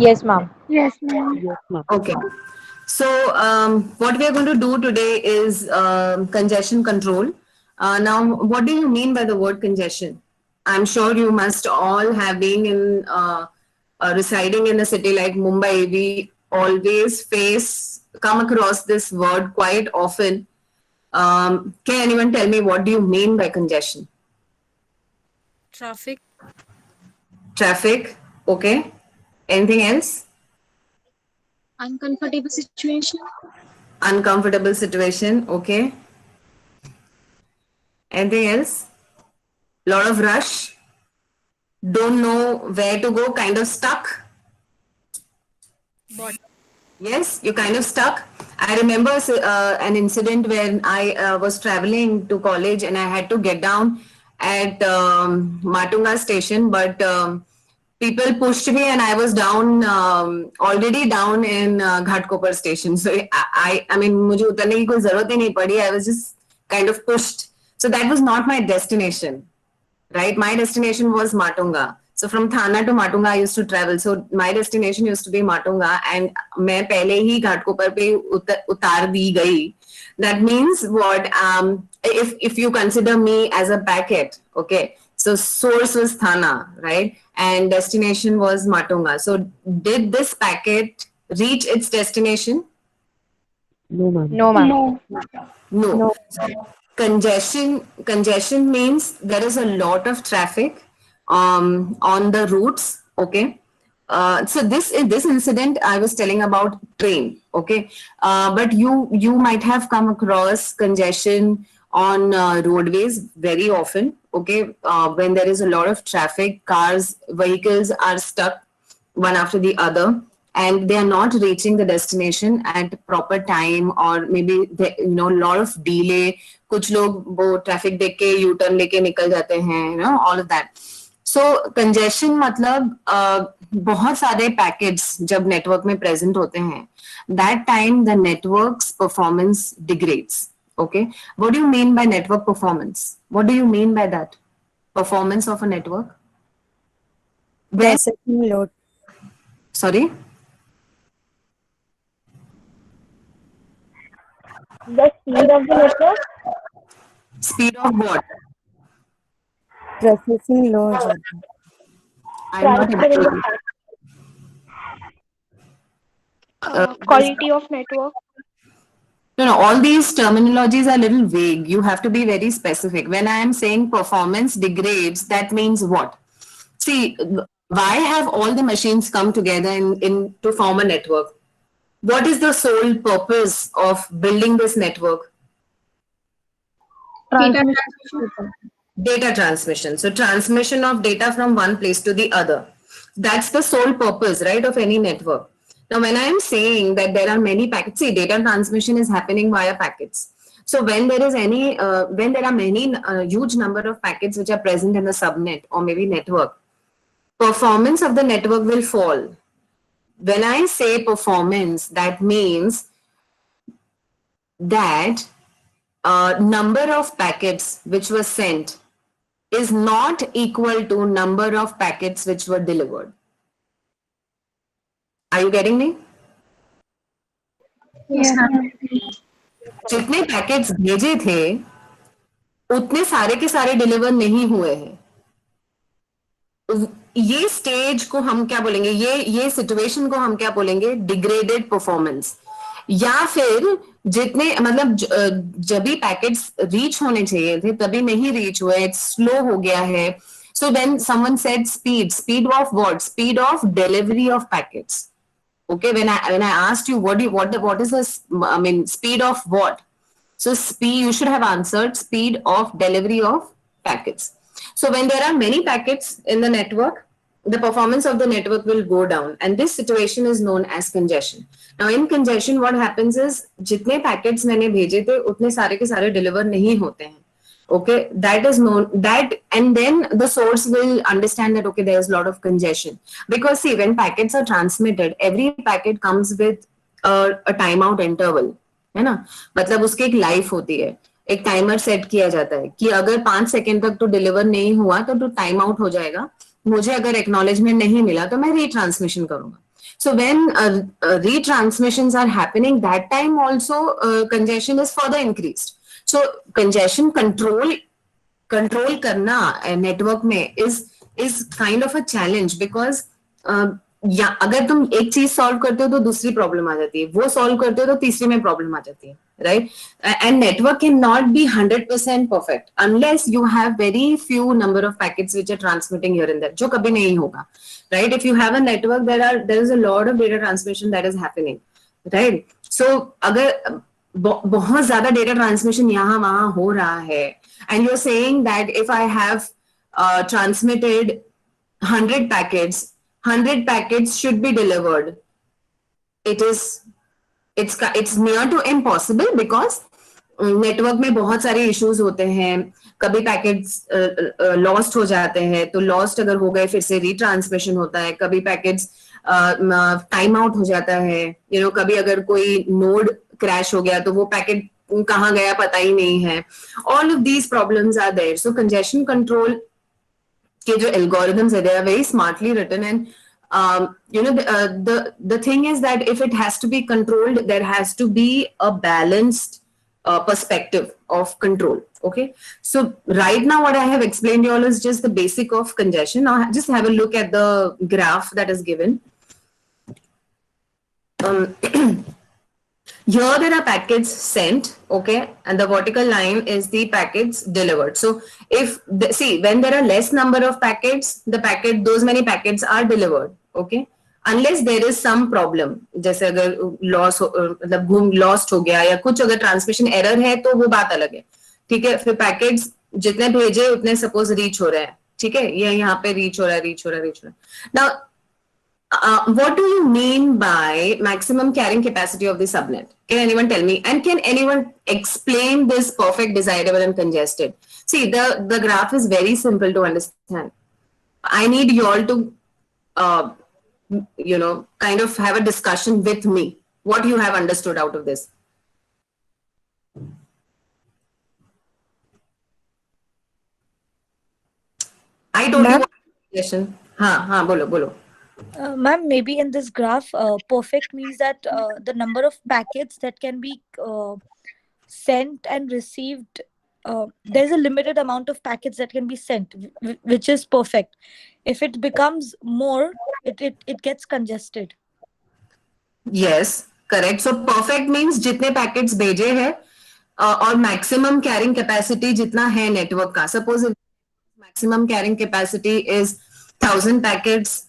Yes, ma'am. Yes, ma'am. Yes, ma'am. Okay. So, what we are going to do today is congestion control. Now, what do you mean by the word congestion? I'm sure you must all have been in residing in a city like Mumbai. We always come across this word quite often. Can anyone tell me what do you mean by congestion? Traffic. Traffic. Okay. Anything else? Uncomfortable situation. Uncomfortable situation. Okay. Anything else? Lot of rush. Don't know where to go. Kind of stuck. Body. Yes, you kind of stuck. I remember an incident when I was traveling to college and I had to get down at Matunga station, but people pushed me and I was down already down in Ghatkopar station. So I mean, मुझे उतरने की कोई जरूरत ही नहीं पड़ी. I was just kind of pushed. So that was not my destination, right? My destination was Matunga. So from Thana to Matunga, I used to travel. So my destination used to be Matunga, and मैं पहले ही घाटकोपर पे उतार दी गई. That means what? If you consider me as a packet, okay. So source was Thana, right, and destination was Matunga. So did this packet reach its destination? No, ma'am. No, ma'am. No. No. No. Congestion means there is a lot of traffic on the routes. Okay. So this incident I was telling about train. Okay. But you might have come across congestion on roadways very often. Okay. When there is a lot of traffic, cars, vehicles are stuck one after the other, and they are not reaching the destination at proper time, or maybe lot of delay. कुछ लोग वो traffic देख के U turn लेके निकल जाते हैं, all of that. So congestion मतलब बहुत सारे पैकेट्स जब नेटवर्क में प्रेजेंट होते हैं, that time the network's performance degrades. Okay, what do you mean by network performance? What do you mean by that? Performance of a network? Where, Processing load. sorry? The speed of the network. Speed of what? Processing load. I'm not Transfer in able the to. quality of network. No, all these terminologies are a little vague. You have to be very specific. When I am saying performance degrades, that means what? See, why have all the machines come together in to form a network? What is the sole purpose of building this network? Transmission. Data transmission. So transmission of data from one place to the other. That's the sole purpose, right, of any network. Now, when I am saying that there are many packets, see, data transmission is happening via packets. So when there is when there are many huge number of packets which are present in the subnet or maybe network, performance of the network will fall. When I say performance, that means that number of packets which were sent is not equal to number of packets which were delivered. Are you getting me? Yes, ma'am. जितने packets भेजे थे उतने सारे के सारे deliver नहीं हुए हैं. ये स्टेज को हम क्या बोलेंगे, ये सिचुएशन को हम क्या बोलेंगे, डिग्रेडेड परफॉर्मेंस. या फिर जितने मतलब जब भी पैकेट्स रीच होने चाहिए थे तभी नहीं रीच हुए, स्लो हो गया है. So then someone said speed of what? Speed of delivery of packets. Okay, when I asked you what is the speed of what? So speed, you should have answered speed of delivery of packets. So when there are many packets in the network, the performance of the network will go down, and this situation is known as congestion. Now in congestion what happens is जितने packets मैंने भेजे थे उतने सारे के सारे deliver नहीं होते हैं. Okay, that is known, that, and then the source will understand that okay, there is a lot of congestion, because see, when packets are transmitted, every packet comes with a timeout interval, है ना. मतलब उसकी एक life होती है, एक timer set किया जाता है कि अगर 5 सेकंड तक तो डिलीवर नहीं हुआ तो टाइम आउट हो जाएगा, मुझे अगर एक्नॉलेजमेंट नहीं मिला तो मैं रीट्रांसमिशन करूंगा. So when retransmissions are happening, that time also congestion is further increased. So congestion control करना network में is kind of a challenge because या अगर तुम एक चीज सॉल्व करते हो तो दूसरी प्रॉब्लम आ जाती है, वो सॉल्व करते हो तो तीसरी में प्रॉब्लम आ जाती है, right? And network cannot be 100% perfect unless you have very few number of packets which are transmitting here and there, जो कभी नहीं होगा, right? If you have a network, there is a lot of data transmission that is happening, right? So अगर बहुत ज्यादा data transmission यहाँ वहाँ हो रहा है, and you're saying that if I have transmitted 100 packets, 100 packets should be delivered. It's near to impossible because network में बहुत सारे इश्यूज होते हैं, कभी पैकेट्स लॉस्ट हो जाते हैं, तो लॉस्ट अगर हो गए फिर से रीट्रांसमिशन होता है, कभी पैकेट्स टाइम आउट हो जाता है, कभी अगर कोई नोड क्रैश हो गया तो वो पैकेट कहाँ गया पता ही नहीं है. All of these problems are there. So congestion control के जो एल्गोरिथम्स है, they are very smartly written and the thing is that if it has to be controlled, there has to be a balanced perspective of control. Okay, so right now what I have explained you all is just the basic of congestion. Now just have a look at the graph that is given. Here there are packets sent, okay, and the vertical line is the packets delivered. So if see, when there are less number of packets, those many packets are delivered, okay, unless there is some problem, जैसे अगर मतलब lost हो गया या कुछ अगर transmission error है तो वो बात अलग है, ठीक है. फिर पैकेट्स जितने भेजे उतने सपोज रीच हो रहे हैं, ठीक है, ये यहाँ पे रीच हो रहा है. Now what do you mean by maximum carrying capacity of the subnet? Can anyone tell me? And can anyone explain this perfect, desirable, and congested? See, the graph is very simple to understand. I need you all to, kind of have a discussion with me. What you have understood out of this? I told you what congestion. हाँ, बोलो. Ma'am, maybe in this graph, perfect means that the number of packets that can be sent and received, there's a limited amount of packets that can be sent, which is perfect. If it becomes more, it gets congested. Yes, correct. So perfect means जितने packets भेजे हैं और maximum carrying capacity जितना है network का. Suppose if maximum carrying capacity is 1000 packets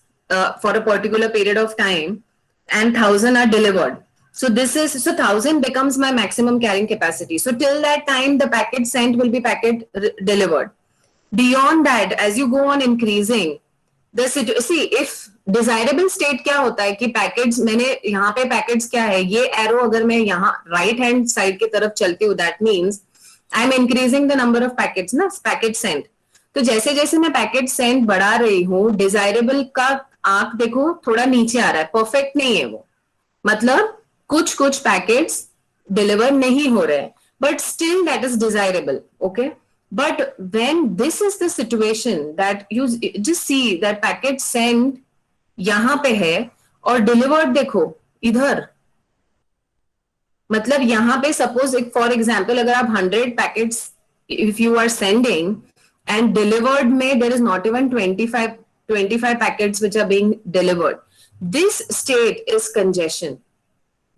for a particular period of time and 1000 are delivered. So 1000 becomes my maximum carrying capacity. So till that time, the packet sent will be packet delivered. Beyond that, as you go on increasing, see, if desirable state क्या होता है कि packets, मैंने यहाँ पे packets क्या है, ये arrow अगर मैं यहाँ right hand side की तरफ चलती हूँ, that means I'm increasing the number of packets, ना, packet sent. तो जैसे जैसे मैं पैकेट सेंड बढ़ा रही हूँ, डिजायरेबल का आंक देखो थोड़ा नीचे आ रहा है, परफेक्ट नहीं है वो, मतलब कुछ पैकेट्स डिलीवर नहीं हो रहे हैं, but still that is desirable, okay. But when this is the situation that you just see that packet send यहां पे है और डिलीवर्ड देखो इधर, मतलब यहां पे सपोज फॉर एग्जाम्पल अगर आप 100 packets if you are sending and delivered में there is not even 25 packets which are being delivered. This state is congestion,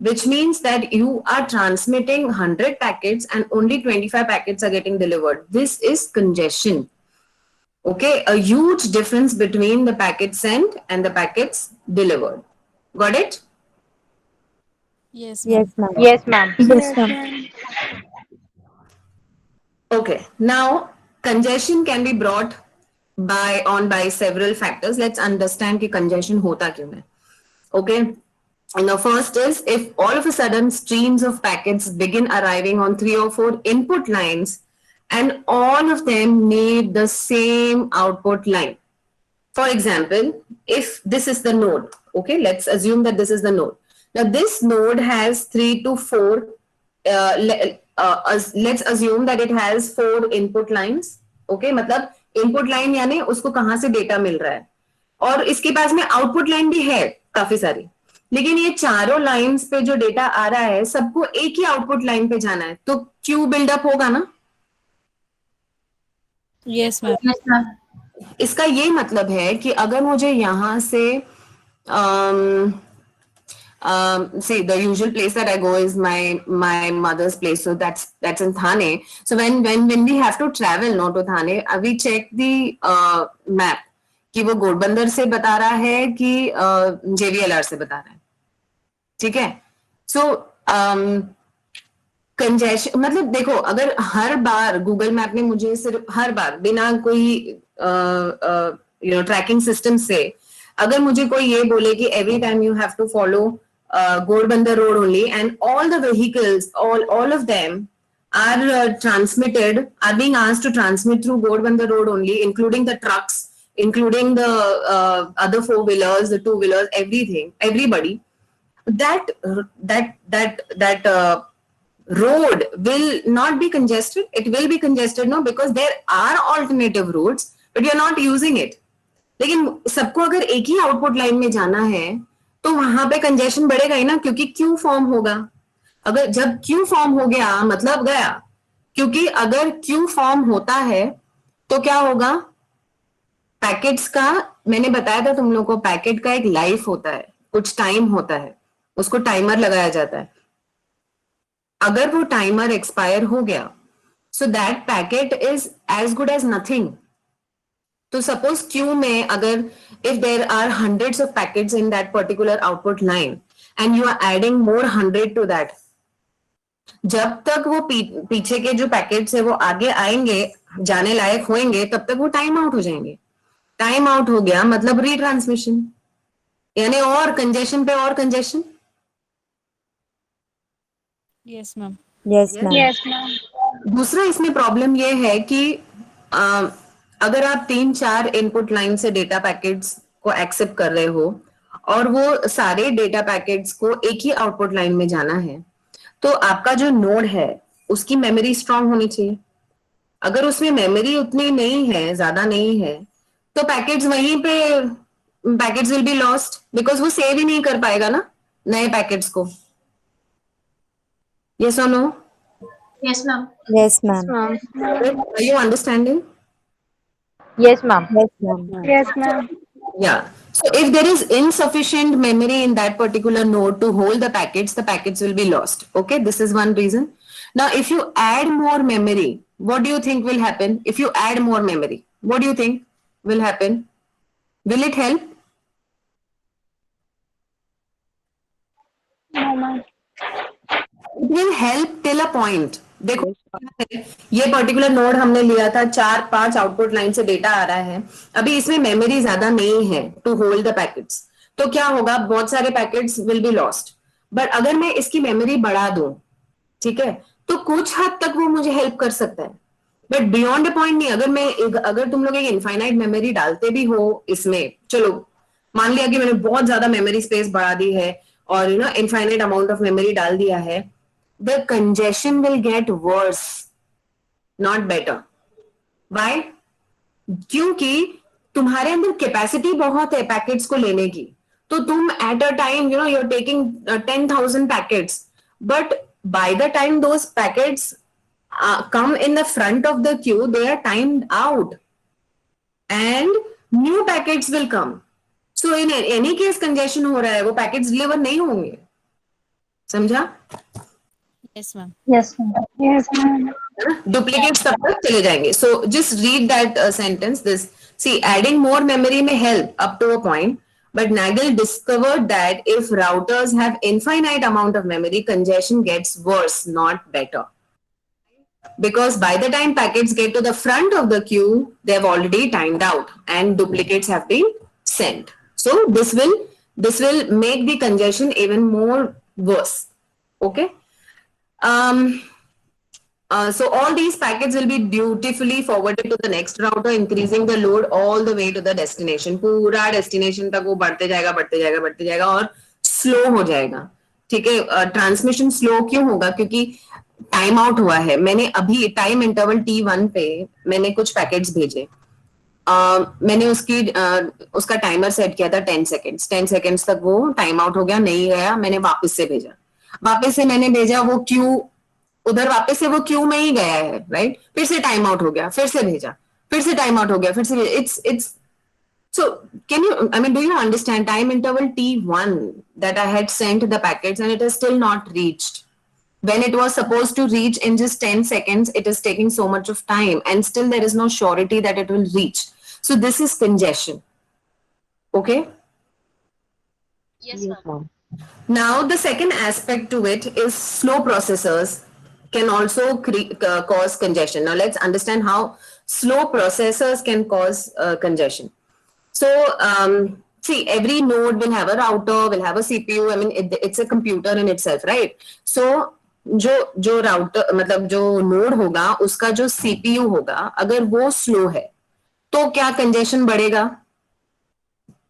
which means that you are transmitting 100 packets and only 25 packets are getting delivered. This is congestion. Okay, a huge difference between the packets sent and the packets delivered. Got it? Yes, ma'am. Yes, ma'am. Yes, ma'am. Okay, now congestion can be brought by several factors. Let's understand कि congestion होता क्यों है. Okay, and the first is if all of a sudden streams of packets begin arriving on 3 or 4 input lines and all of them need the same output line. For example, if this is the node, okay, let's assume that this is the node. Now this node has 3 to 4 let's assume that it has 4 input lines. Okay, मतलब input line यानी उसको कहां से data मिल रहा है, और इसके पास में आउटपुट लाइन भी है, काफी सारी, लेकिन ये चारों लाइंस पे जो डेटा आ रहा है सबको एक ही आउटपुट लाइन पे जाना है, तो क्यू बिल्डअप होगा ना। Yes ma'am. इसका ये मतलब है कि अगर मुझे यहाँ से say the usual place that I go is my mother's place, so that's in Thane. So when we have to travel no to Thane, we check the map कि वो घोड़बंदर से बता रहा है कि JVLR से बता रहा है, ठीक है। सो कंजेशन मतलब देखो, अगर हर बार गूगल मैप ने मुझे सिर्फ हर बार बिना कोई ट्रैकिंग सिस्टम से अगर मुझे कोई ये बोले कि every time you have to follow Ghodbandar road only and all the vehicles, all of them are are being asked to transmit through Ghodbandar road only, including the trucks, including the other four-wheelers, the two-wheelers, everything, everybody. That road will not be congested. It will be congested, no, because there are alternative routes, but you're not using it. लेकिन सबको अगर एक ही output line में जाना है तो वहां पे कंजेशन बढ़ेगा ही ना, क्योंकि क्यू फॉर्म होगा। अगर जब क्यू फॉर्म हो गया मतलब गया, क्योंकि अगर क्यू फॉर्म होता है तो क्या होगा, पैकेट्स का, मैंने बताया था तुम लोग को, पैकेट का एक लाइफ होता है, कुछ टाइम होता है, उसको टाइमर लगाया जाता है। अगर वो टाइमर एक्सपायर हो गया, so that packet is as good as nothing. तो सपोज क्यू में अगर if there are hundreds of packets in that particular output line and you are adding more 100 to that, जब तक वो पीछे के जो पैकेट्स है वो आगे आएंगे, जाने लायक होंगे, तब तक वो टाइम आउट हो जाएंगे। टाइम आउट हो गया मतलब रीट्रांसमिशन, यानी और कंजेशन पे और congestion. Yes ma'am. Yes ma'am. Yes, ma'am. दूसरा इसमें प्रॉब्लम ये है कि अगर आप 3-4 इनपुट लाइन से डेटा पैकेट्स को एक्सेप्ट कर रहे हो और वो सारे डेटा पैकेट्स को एक ही आउटपुट लाइन में जाना है, तो आपका जो नोड है उसकी मेमोरी स्ट्रांग होनी चाहिए। अगर उसमें मेमोरी उतनी नहीं है, ज्यादा नहीं है, तो पैकेट्स वहीं पे, packets will be lost, because वो सेव ही नहीं कर पाएगा ना नए पैकेट्स को। यस और no? Yes, ma'am. Yes, ma'am. Are you understanding? Yes, ma'am. Yes, ma'am. Yes, ma'am. Yeah. So if there is insufficient memory in that particular node to hold the packets will be lost. Okay, this is one reason. Now, if you add more memory, what do you think will happen? If you add more memory, what do you think will happen? Will it help? No, ma'am. It will help till a point. देखो ये particular node हमने लिया था, 4-5 output line से data आ रहा है, अभी इसमें मेमोरी ज्यादा नहीं है टू होल्ड द पैकेट्स, तो क्या होगा, बहुत सारे packets will be lost. But अगर मैं इसकी मेमोरी बढ़ा दूं, ठीक है, तो कुछ हद तक वो मुझे हेल्प कर सकता है, बट बियॉन्ड अ पॉइंट नहीं। अगर तुम लोग एक इनफाइनाइट मेमोरी डालते भी हो इसमें, चलो मान लिया कि मैंने बहुत ज्यादा मेमोरी स्पेस बढ़ा दी है और इनफाइनाइट अमाउंट ऑफ मेमोरी डाल दिया है, the congestion will get worse, not better. Why? क्योंकि तुम्हारे अंदर कैपेसिटी बहुत है पैकेट्स को लेने की, तो तुम eight a time you're taking 10,000 packets, but by the time those packets come in the front of the queue, they are timed out and new packets will come. So in any case congestion हो रहा है, वो packets deliver नहीं होंगे। समझा? Yes ma'am. Yes, ma'am. Yes, ma'am. Duplicate सब तक चले जाएंगे। So just read that sentence, this, see adding more memory में help up to a point, but Nagel discovered that if routers have infinite amount of memory, congestion gets worse, not better. Because by the time packets get to the front of the queue, they have already timed out and duplicates have been sent. So this will make the congestion even more worse. Okay. So all these packets will be dutifully forwarded to the next router, increasing the load all the way to the destination. पूरा destination तक वो बढ़ते जाएगा और slow हो जाएगा। ठीक है, ट्रांसमिशन स्लो क्यों होगा? क्योंकि टाइम आउट हुआ है। मैंने अभी टाइम इंटरवल T1 पे मैंने कुछ पैकेट्स भेजे, मैंने उसका टाइमर सेट किया था 10 सेकेंड्स, 10 सेकेंड्स तक वो टाइम आउट हो गया, नहीं गया, मैंने वापस से भेजा, वापस से मैंने भेजा, वो क्यू उधर वापस से वो क्यू में ही गया है, राइट, फिर से टाइम आउट हो गया, फिर से भेजा, फिर से टाइम आउट हो गया, फिर से it's so can you, I mean, do you understand time interval T1 that I had sent the packets and it has still not reached? When it was supposed to reach in just 10 seconds, it is taking so much of time and still there is no surety that it will reach. So this is congestion. Okay? Yes, ma'am. Now the second aspect to it is slow processors can also cause congestion. Now let's understand how slow processors can cause congestion. So, see, every node will have a router, will have a CPU. I mean, it's a computer in itself, right? So, जो router मतलब जो node होगा, उसका जो CPU होगा, अगर वो slow है, तो क्या congestion बढ़ेगा?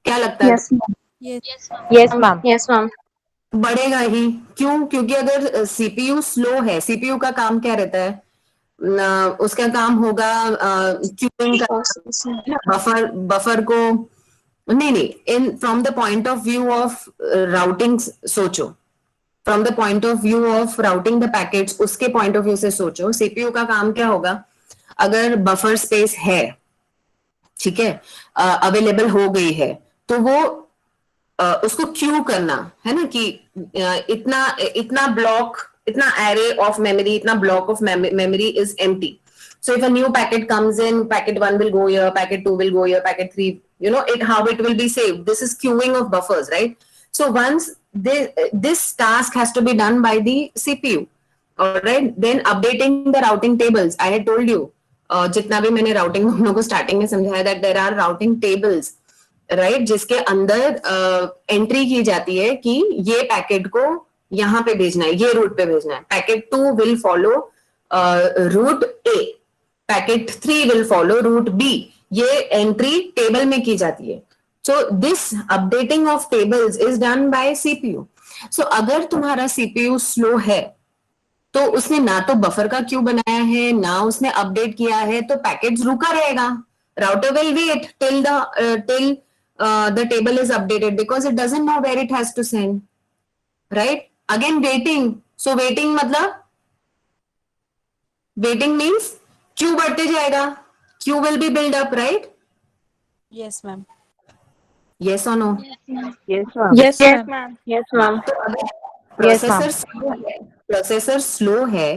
क्या लगता है? Yes, ma'am. Yes, ma'am. Yes, ma'am. बढ़ेगा ही, क्यों? क्योंकि अगर CPU slow है, CPU का काम क्या रहता है? उसका काम होगा क्यूइंग का, बफर को नहीं इन from the point of view of routing सोचो, from the point of view of routing the packets, उसके पॉइंट ऑफ व्यू से सोचो, सीपीयू का काम क्या होगा? अगर बफर स्पेस है, ठीक है, अवेलेबल हो गई है, तो वो उसको क्यू करना है ना, कि इतना block, itna array of memory, itna block of memory is empty. So if a new packet comes in, packet 1 will go here, packet 2 will go here, packet 3, you know, how it will be saved. This is queuing of buffers, right? So once this task has to be done by the CPU, all right? Then updating the routing tables. I had told you, jitna bhi maine routing हम लोगों को starting में समझाया, that there are routing tables, right? जिसके अंदर entry की जाती है कि ये पैकेट को यहां पे भेजना है, ये रूट पे भेजना है, packet 2 will follow route A, packet 3 will follow route B, ये एंट्री टेबल में की जाती है. So this updating of tables is done by CPU. So अगर तुम्हारा सीपीयू स्लो है, तो उसने ना तो बफर का क्यू बनाया है, ना उसने अपडेट किया है, तो पैकेट्स रुका रहेगा. Router will wait till the table is updated because it doesn't know where it has to send, right? Again waiting. So waiting मतलब waiting means queue बढ़ते जाएगा, queue will be build up, right? Yes, ma'am. Yes or no? Yes, ma'am. Yes, Yes, ma'am. ma'am. Yes, ma'am. तो अगर Yes, ma'am. Processor slow है,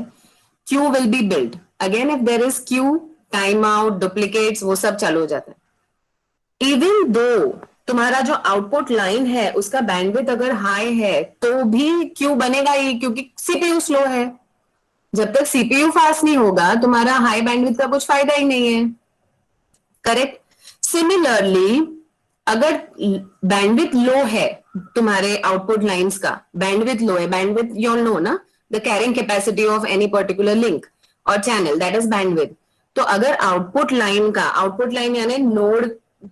queue will be built. Again if there is queue, time out, duplicates, वो सब चालू हो जाता है. Even though तुम्हारा जो आउटपुट लाइन है उसका बैंडविड्थ अगर हाई है, तो भी क्यू बनेगा ही, क्योंकि सीपीयू स्लो है. जब तक सीपीयू फास्ट नहीं होगा, तुम्हारा हाई बैंडविड्थ का कुछ फायदा ही नहीं है, करेक्ट? सिमिलरली अगर बैंडविड्थ लो है, तुम्हारे आउटपुट लाइंस का बैंडविड्थ लो है, बैंडविड्थ यू ऑल नो ना, the carrying capacity of any particular link और चैनल, दैट इज बैंडविड्थ. तो अगर आउटपुट लाइन यानी नोड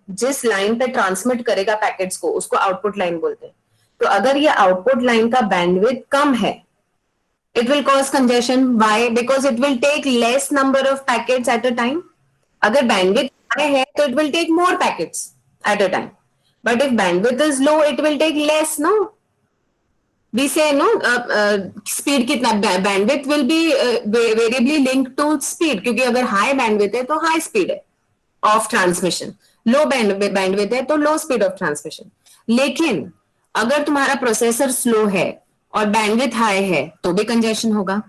जिस लाइन पे ट्रांसमिट करेगा पैकेट्स को, उसको आउटपुट लाइन बोलते हैं. तो अगर ये आउटपुट लाइन का बैंडविड्थ कम है, it will cause congestion. Why? Because it will take less number of packets at a time. अगर बैंडविड्थ हाई है, तो it will take more packets at a time. But if bandwidth is low, it will take less. No, we say no speed कितना, bandwidth will be variably linked to speed, क्योंकि अगर high bandwidth है तो high speed है of transmission, low bandwidth है तो लो speed of transmission. लेकिन अगर तुम्हारा प्रोसेसर स्लो है और बैंडविड्थ हाई है, तो भी कंजेशन होगा.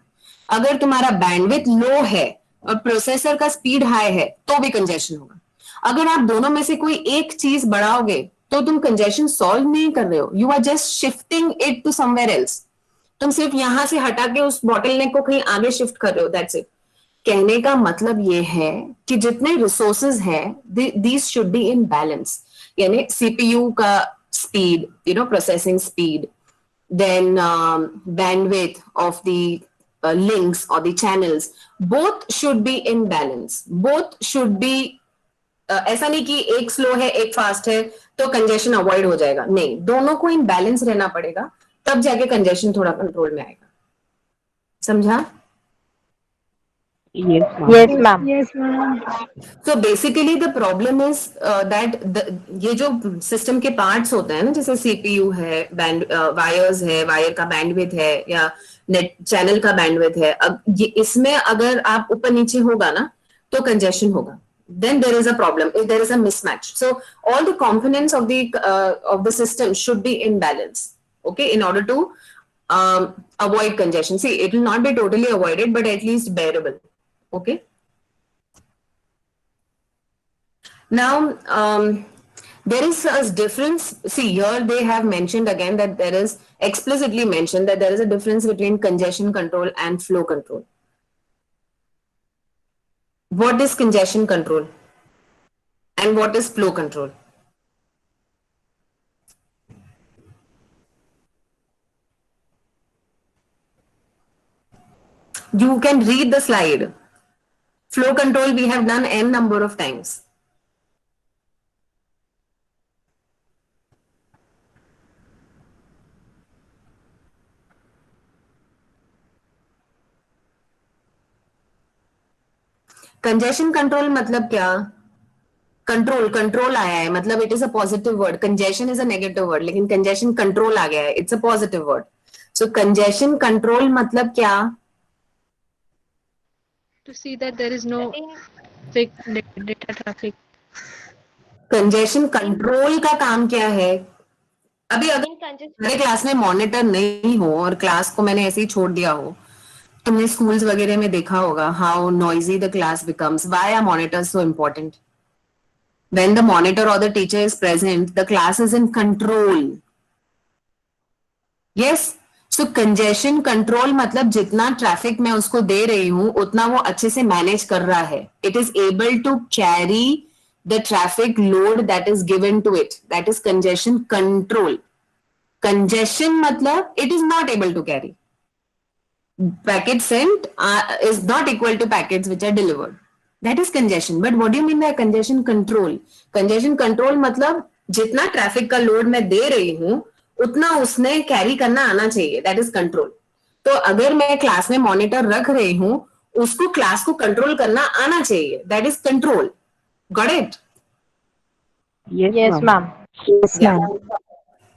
अगर तुम्हारा बैंडविड्थ लो है और प्रोसेसर का स्पीड हाई है, तो भी कंजेशन होगा. अगर आप दोनों में से कोई एक चीज बढ़ाओगे, तो तुम कंजेशन सॉल्व नहीं कर रहे हो, you are just shifting it to somewhere else. तुम सिर्फ यहां से हटा के उस बॉटलनेक को कहीं आगे शिफ्ट कर रहे हो, दैट्स इट. कहने का मतलब ये है कि जितने रिसोर्सेज हैं, these should be in balance. यानी सीपीयू का speed, you know, processing speed, then bandwidth of the links or the channels, both should be in balance. Both should be ऐसा नहीं कि एक स्लो है एक फास्ट है तो कंजेशन अवॉइड हो जाएगा, नहीं, दोनों को इन बैलेंस रहना पड़ेगा, तब जाके कंजेशन थोड़ा कंट्रोल में आएगा. समझा? Yes, ma'am. Yes, ma'am. Yes, ma'am. So basically the problem is that ये जो सिस्टम के पार्ट्स होते हैं ना, जैसे सीपीयू है, बैंड वायर्स है, वायर का बैंडविड्थ है, या नेट चैनल का बैंडविड्थ है, अब ये इसमें अगर आप ऊपर नीचे होगा ना तो कंजेशन होगा, then there is a problem if there is a mismatch. So all the components of the system should be in balance, okay, in order to avoid congestion. See, it will not be totally avoided, but at least bearable, okay. Now, there is a difference. See, here they have mentioned again that there is explicitly mentioned that there is a difference between congestion control and flow control. What is congestion control and what is flow control? You can read the slide. Flow control we have done n number of times. Congestion control मतलब क्या? Control आया है, मतलब it is a positive word. Congestion is a negative word, लेकिन congestion control आ गया है, it's a positive word. So congestion control मतलब क्या? To see that there is no fake data traffic. Congestion control का काम क्या है? अभी अगर मेरे क्लास में मॉनिटर नहीं हो और क्लास को मैंने ऐसे ही छोड़ दिया हो, तुमने स्कूल्स वगैरह में देखा होगा how noisy the class becomes. Why are monitors so important? When the monitor or the teacher is present, the class is in control. Yes. So congestion control मतलब जितना ट्रैफिक मैं उसको दे रही हूं उतना वो अच्छे से मैनेज कर रहा है. It is able to carry the traffic load that is given to it. That is congestion control. Congestion मतलब it is not able to carry. Packets sent is not equal to packets which are delivered. That is congestion. But what do you mean by congestion control? Congestion control मतलब जितना traffic का load मैं दे रही हूं उतना उसने carry करना आना चाहिए. That is control. तो अगर मैं क्लास में मॉनिटर रख रही हूं, उसको क्लास को कंट्रोल करना आना चाहिए. That is control. Got it? Yes, ma'am. Yes, ma'am.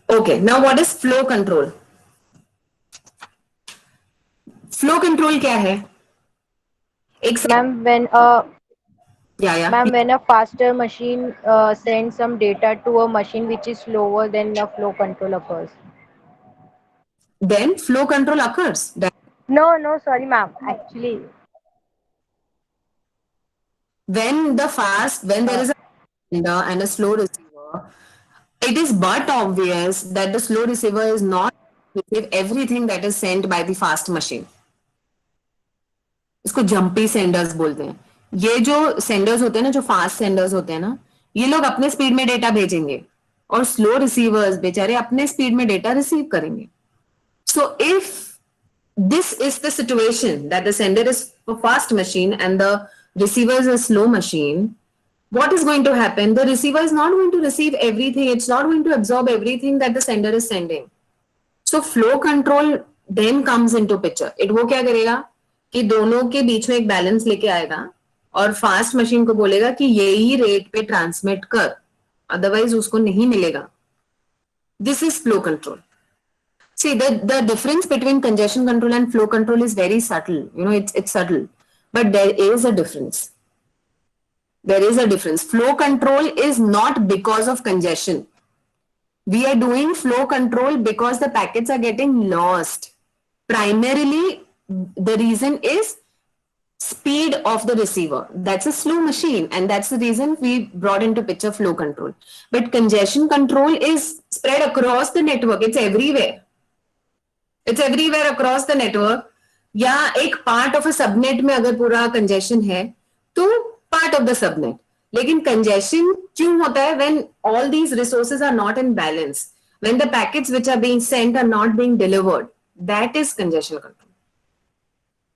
Okay. Now what is flow control? Flow control क्या है? एक Ma'am, या when a faster machine sends some data to a machine which is slower, then the flow control occurs. then flow control occurs. No, sorry, ma'am. Actually, When there is a sender and a slow receiver, it is but obvious that the slow receiver is not receive everything that is sent by the fast machine. इसको jumpy Sanders बोलते हैं. ये जो Sanders होते हैं ना, जो fast Sanders होते हैं ना, ये लोग अपने स्पीड में डेटा भेजेंगे और स्लो रिसीवर्स बेचारे अपने स्पीड में डेटा रिसीव करेंगे. So if this is the situation that the sender is a fast machine and the receiver is a slow machine, what is going to happen? The receiver is not going to receive everything. It's not going to absorb everything that the sender is sending. So flow control then comes into picture. It वो क्या करेगा कि दोनों के बीच में एक balance लेके आएगा और फास्ट मशीन को बोलेगा कि यही रेट पे ट्रांसमिट कर, अदरवाइज उसको नहीं मिलेगा. This is flow control. See, the difference between congestion control and flow control is very subtle. You know, it's subtle, but there is a difference. There is a difference. Flow control is not because of congestion. We are doing flow control because the packets are getting lost. Primarily, the reason is speed of the receiver. That's a slow machine, and that's the reason we brought into picture flow control. But congestion control is spread across the network. It's everywhere. It's everywhere across the network. या एक part of a subnet में अगर पूरा congestion है तो part of the subnet. लेकिन congestion क्यों होता है? When all these resources are not in balance, when the packets which are being sent are not being delivered, that is congestion control.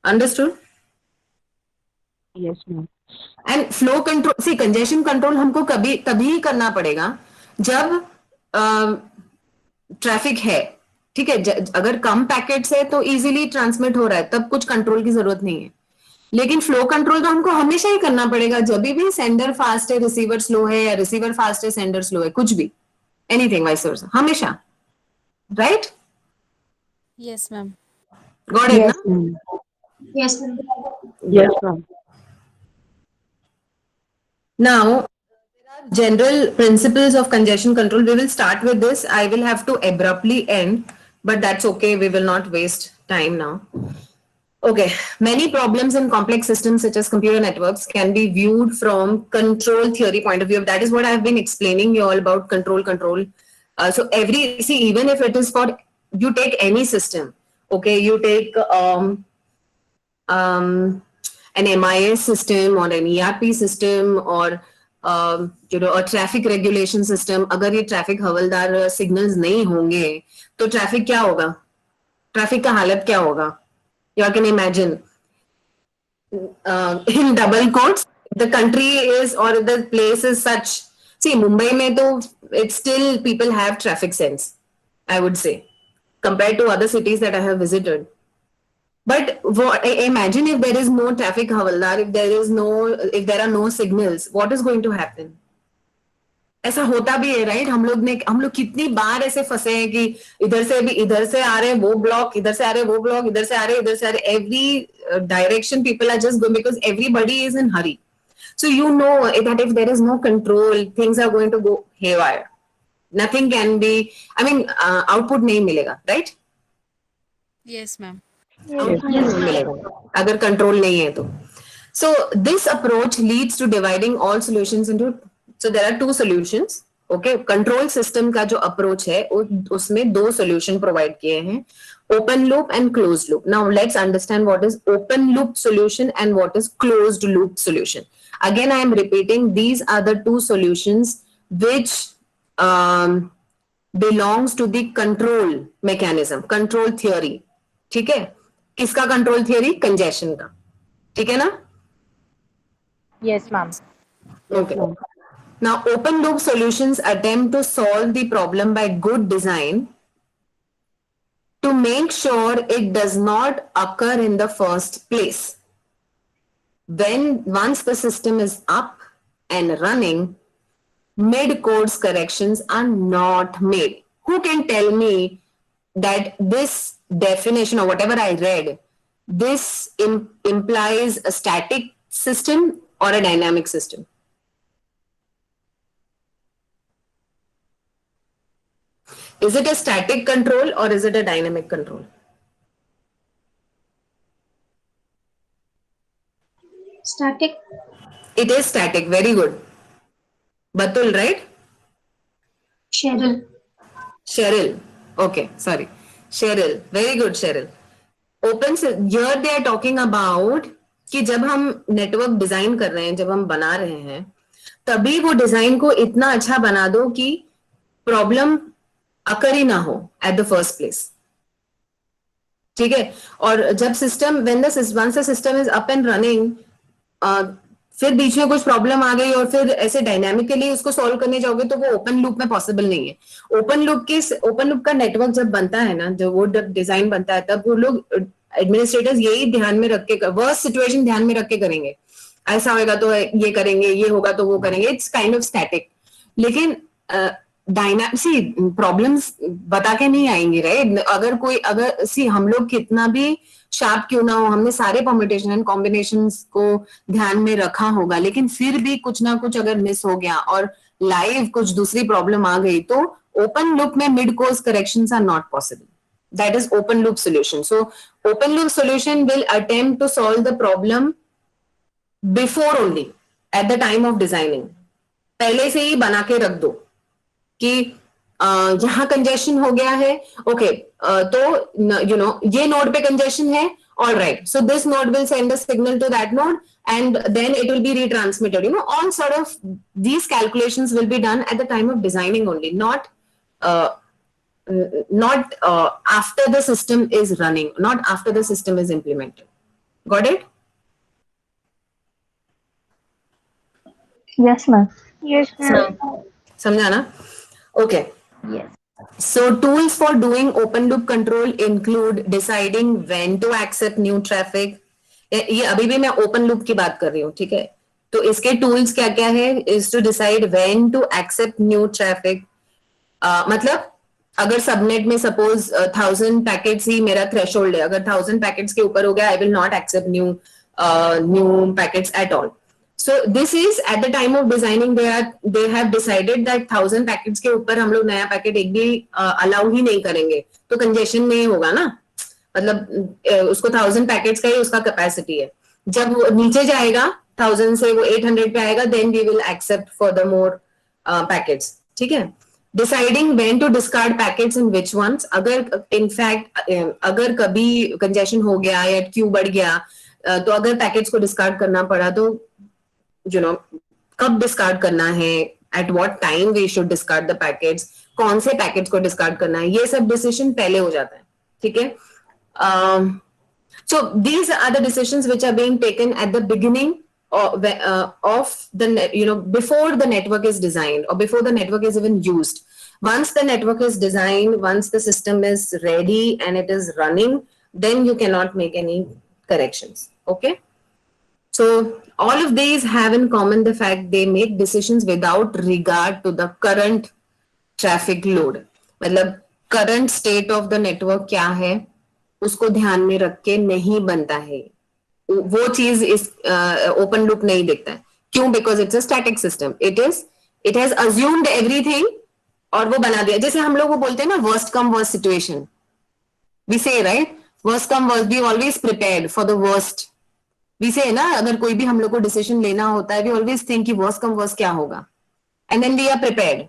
Understood? yes, ma'am. And flow control, see congestion control हमको कभी तभी करना पड़ेगा जब traffic है. ठीक है, अगर कम पैकेट्स है तो इजीली ट्रांसमिट हो रहा है, तब कुछ कंट्रोल की जरूरत नहीं है. लेकिन फ्लो कंट्रोल तो हमको हमेशा ही करना पड़ेगा, जब भी सेंडर फास्ट है रिसीवर स्लो है, या रिसीवर फास्ट है सेंडर स्लो है, कुछ भी, एनीथिंग वाइस वर्सा, हमेशा, right? Yes, ma'am. Got it Yes, ना? ma'am. Yes, ma'am. Yes, ma'am. Now, general principles of congestion control. We will start with this. I will have to abruptly end, but that's okay. We will not waste time now. Okay, many problems in complex systems such as computer networks can be viewed from control theory point of view. That is what I've been explaining you all about control. So even if it is for, you take any system, okay, you take an MIS system or an ERP system or a traffic regulation system. अगर ये traffic हवलदार signals नहीं होंगे तो traffic क्या होगा, traffic का हालत क्या होगा? You can imagine, in double quotes, the country is, or the place is such. See, Mumbai mein to, it's still people have traffic sense, I would say, compared to other cities that I have visited. But imagine if there is no traffic havaldar, if there are no signals, what is going to happen? ऐसा होता भी है, right? हम लोग कितनी बार ऐसे फंसे हैं कि इधर से आ रहे हैं वो ब्लॉक, इधर से आ रहे हैं वो ब्लॉक, इधर से आ रहे, every direction people are just going because everybody is in hurry. So you know that if there is no control, things are going to go haywire. Nothing can be, I mean, output नहीं मिलेगा, right? Yes, ma'am. Output नहीं मिलेगा अगर control नहीं है तो. So this approach leads to dividing all solutions into, so there are two solutions. Okay, control system का जो approach है उसमें दो solution provide किए हैं, open loop and closed loop. Now let's understand what is open loop solution and what is closed loop solution. Again, I am repeating, these are the two solutions which belongs to the control mechanism, control theory. ठीक है? किसका control theory? Congestion का. ठीक है ना? Yes, ma'am. Okay. Now, open loop solutions attempt to solve the problem by good design to make sure it does not occur in the first place. Once the system is up and running, mid-course corrections are not made. Who can tell me that this definition or whatever I read, this implies a static system or a dynamic system? Is it a static control or is it a dynamic control? Static. It is static. Very good. Batul, right? Cheryl. Cheryl. Okay, sorry. Cheryl. Very good, Cheryl. Here they are talking about कि जब हम network design कर रहे हैं, जब हम बना रहे हैं, तभी वो डिजाइन को इतना अच्छा बना दो कि प्रॉब्लम अकर ही ना हो एट द फर्स्ट प्लेस. ठीक है? और जब system once the system is up and running, फिर बीच में कुछ प्रॉब्लम आ गई और फिर ऐसे डायनामिकली उसको सॉल्व करने जाओगे तो वो ओपन लूप में पॉसिबल नहीं है. ओपन लूप का नेटवर्क जब बनता है ना, जब वो डिजाइन बनता है, तब वो लोग एडमिनिस्ट्रेटर्स यही ध्यान में रख के, वर्स्ट सिचुएशन ध्यान में रख के करेंगे. ऐसा होगा तो ये करेंगे, ये होगा तो वो करेंगे. It's kind of static. लेकिन प्रॉब्लम्स बता के नहीं आएंगे, राइट? हम लोग कितना भी शार्प क्यों ना हो, हमने सारे परम्यूटेशन एंड कॉम्बिनेशंस को ध्यान में रखा होगा, लेकिन फिर भी कुछ ना कुछ अगर मिस हो गया और लाइव कुछ दूसरी प्रॉब्लम आ गई, तो ओपन लूप में mid course corrections are not possible. That is open loop solution. So open loop solution will attempt to solve the problem before only, at the time of designing. पहले से ही बना के रख दो कि यहाँ कंजेशन हो गया है, ओके, तो ये नोड पे कंजेशन है, all right, so this node will send a signal to that node and then it will be retransmitted. All sort of these calculations will be done at the time of designing only, not after the system is running, not after the system is implemented. Got it? Yes, ma'am. Yes, ma'am. समझा ना? Okay. Yes. So tools for doing open loop control include deciding when to accept new traffic. ये अभी भी मैं open loop की बात कर रही हूँ, ठीक है। तो इसके टूल्स क्या क्या है, is to decide when to accept new traffic. मतलब अगर सबनेट में सपोज 1000 पैकेट्स ही मेरा थ्रेशोल्ड है, अगर 1000 पैकेट्स के ऊपर हो गया, I will not accept new packets at all. So this is at the time of designing they have decided that 1000 packets के ऊपर हम लोग नया पैकेट एक भी अलाउ ही नहीं करेंगे, तो कंजेशन नहीं होगा ना, मतलब उसको 1000 पैकेट्स का ही उसका कैपेसिटी है. जब वो नीचे जाएगा 1000 से वो 800 पे आएगा, then we will accept for the more packets, ठीक है. Deciding when to discard packets in which ones. अगर इनफैक्ट अगर कभी कंजेशन हो गया या क्यू बढ़ गया, तो अगर पैकेट्स को डिस्कार्ड करना पड़ा, तो you know, कब डिस्कार्ड करना है, at what time we should discard the packets, कौन से पैकेट्स को डिस्कार्ड करना है, ये सब डिसीजन पहले हो जाता है, ठीक है. So these are the decisions which are being taken at the beginning of the before the network is designed or before the network is even used. Once the network is designed, once the system is ready and it is running, then you cannot make any corrections. Okay. So all of these have in common the fact they make decisions without regard to the current traffic load. मतलब current state of the network क्या है, उसको ध्यान में रख के नहीं बनता है. वो चीज इस ओपन लूप नहीं देखता है. क्यों? Because it's a static system. It has assumed everything और वो बना दिया. जैसे हम लोग वो बोलते हैं ना, worst come worst situation, we say right, worst come worst, we always prepared for the worst. We say ना, अगर कोई भी हम लोग को डिसीजन लेना होता है, वी ऑलवेज थिंक कि वर्स्ट कम वर्स्ट क्या होगा, and then we are prepared.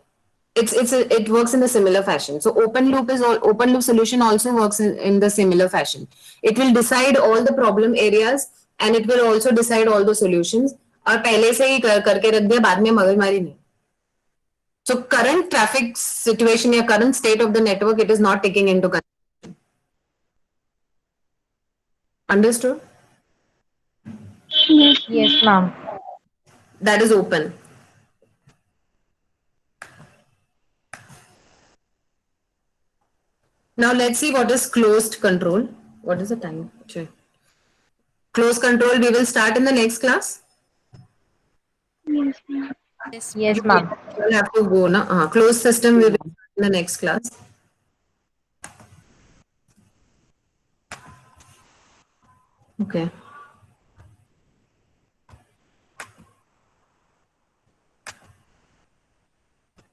It works in a similar fashion. So open loop solution also works in the similar fashion. It will decide all the problem areas and it will also decide all the solutions. और पहले से ही करके रख दिया, बाद में मगजमारी नहीं. So current traffic situation या current state of the network, it is not taking into consideration. Understood? Yes, ma'am. That is open. Now let's see what is closed control. What is the time? Sure. Closed control we will start in the next class. Yes, ma'am. We'll have to go na. Closed system we will start in the next class. Okay.